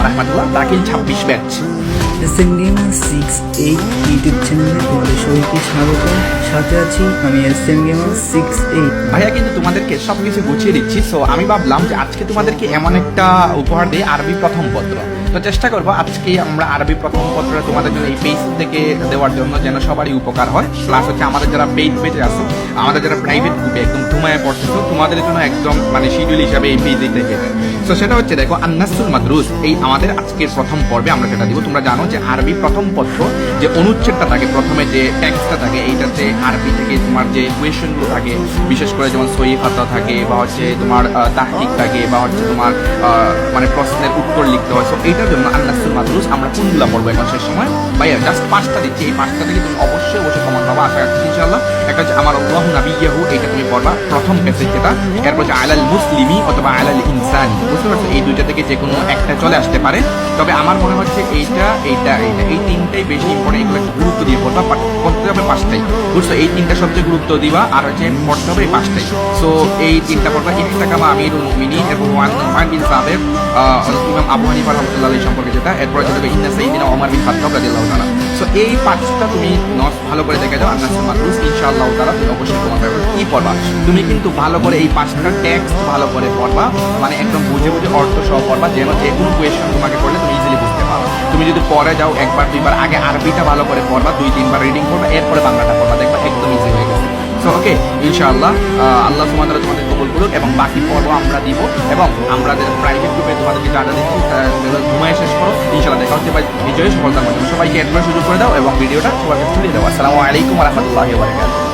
রাহমাতুল্লাহ, দাখিল 26 batch. SM gamer 68 YouTube চ্যানেলে তোমাদের সবাইকে স্বাগত। সাথে আছি আমি এসএম গেমার 68। ভাইয়া কিন্তু তোমাদেরকে সবকিছু গুছিয়ে দিচ্ছি। সো আমি ভাবলাম যে আজকে তোমাদেরকে এমন একটা উপহার দিই, আরবি প্রথম পত্র। তো চেষ্টা করবো আজকে আমরা আরবি প্রথম পত্র তোমাদের জন্য এই পেজ থেকে দেওয়ার জন্য, যেন সবারই উপকার হয়। প্লাস হচ্ছে আমাদের যারা পেইড পেজে আছে, আমাদের যারা প্রাইভেট গ্রুপে একদম ঘুমায় পড়তেছো, তোমাদের জন্য একদম মানে শিডিউল হিসাবে এই পেজ থেকে। তো সেটা হচ্ছে দেখো আন্নাসুল মাদরুস, এই আমাদের আজকের প্রথম পর্বে আমরা সেটা দিব। তোমরা জানো যে আরবি প্রথম পত্র যে অনুচ্ছেদটা থাকে, প্রথমে যে টেক্সটটা থাকে, এইটাতে আরবি থেকে তোমার যে কোয়েশনগুলো থাকে, বিশেষ করে যেমন সহি খাতা থাকে, বা হচ্ছে তোমার তাহকিক থাকে, বা হচ্ছে তোমার মানে প্রশ্নের উত্তর লিখতে হয়। সো এইটার জন্য আন্নাসুল মাদরুস আমরা কোনগুলো পড়বো এখন শেষ সময় ভাইয়া জাস্ট 5টা দিচ্ছি। এই 5টা থেকে তুমি অবশ্যই কমন পাবা, আশা রাখছি ইনশাআল্লাহ। একটা হচ্ছে আমার আল্লাহু নাবিয়্যাহু, এইটা তুমি পড়বা প্রথম পেজে যেটা। এরপর হচ্ছে আলাল মুসলিমি অথবা আলাল ইনসানি, বুঝতে পারছো? এই দুইটা থেকে যে কোনো একটা চলে আসতে পারে। তবে আমার মনে হচ্ছে এইটা এই তিনটাই বেশি ইম্পর্টেন্ট, এগুলো একটু গুরুত্ব দিয়ে পড়বা। পড়তে হবে 5টাই, বুঝছো? এই তিনটা সবচেয়ে গুরুত্ব দিবা, আর হচ্ছে পড়তে হবে এই 5টাই। সো এই তিনটা পড়বা। ইফতাকামা আমিরুল মুমিনিন, এরপর ওয়ান বিন সাবের ইমাম আবু হানিফা রাহমাতুল্লাহ আলাইহি সম্পর্কে যেটা। এরপর হচ্ছে ইন্না সাইয়্যিদিনা ওমর বিন খাত্তাব রাদিয়াল্লাহু তাআলা। সো এই 5টা তুমি ভালো করে দেখে যাও, আন্নাসুল মাদরুস ইনশাআল্লাহ তাআলা তুমি অবশ্যই তোমার ব্যাপারে কি পড়বা। তুমি কিন্তু ভালো করে এই 5টা টেক্সট ভালো করে পড়বা, মানে একদম বুঝে বুঝে অর্থ সহ পড়বা, যেন যে কোনো কোয়েশ্চন তোমাকে পড়লে তুমি ইজিলি বুঝতে পারো। তুমি যদি পরে যাও একবার দুইবার, আগে আরবিটা ভালো করে পড়বা, 2-3বার রিডিং করবা, এরপরে বাংলাটা পড়বা, দেখবা একদম ইজি হয়ে গেছে। সো ওকে, ইনশাআল্লাহ আল্লাহ সুবহানাহু ওয়া তাআলা তোমাদের কবুল করুক, এবং বাকি পর্ব আমরা দিব, এবং আমাদের প্রাইভেট গ্রুপে তোমাদেরকে যা দিচ্ছি ঘুমায় শেষ করো। ইনশাআল্লাহ দেখা হচ্ছে বিজয়ী সফলতার মাধ্যমে। সবাইকে একবার সুযোগ করে দাও এবং ভিডিওটা সবার কাছে ছড়িয়ে দাও। আসসালামু আলাইকুম ওয়া রাহমাতুল্লাহি ওয়া বারাকাতুহু।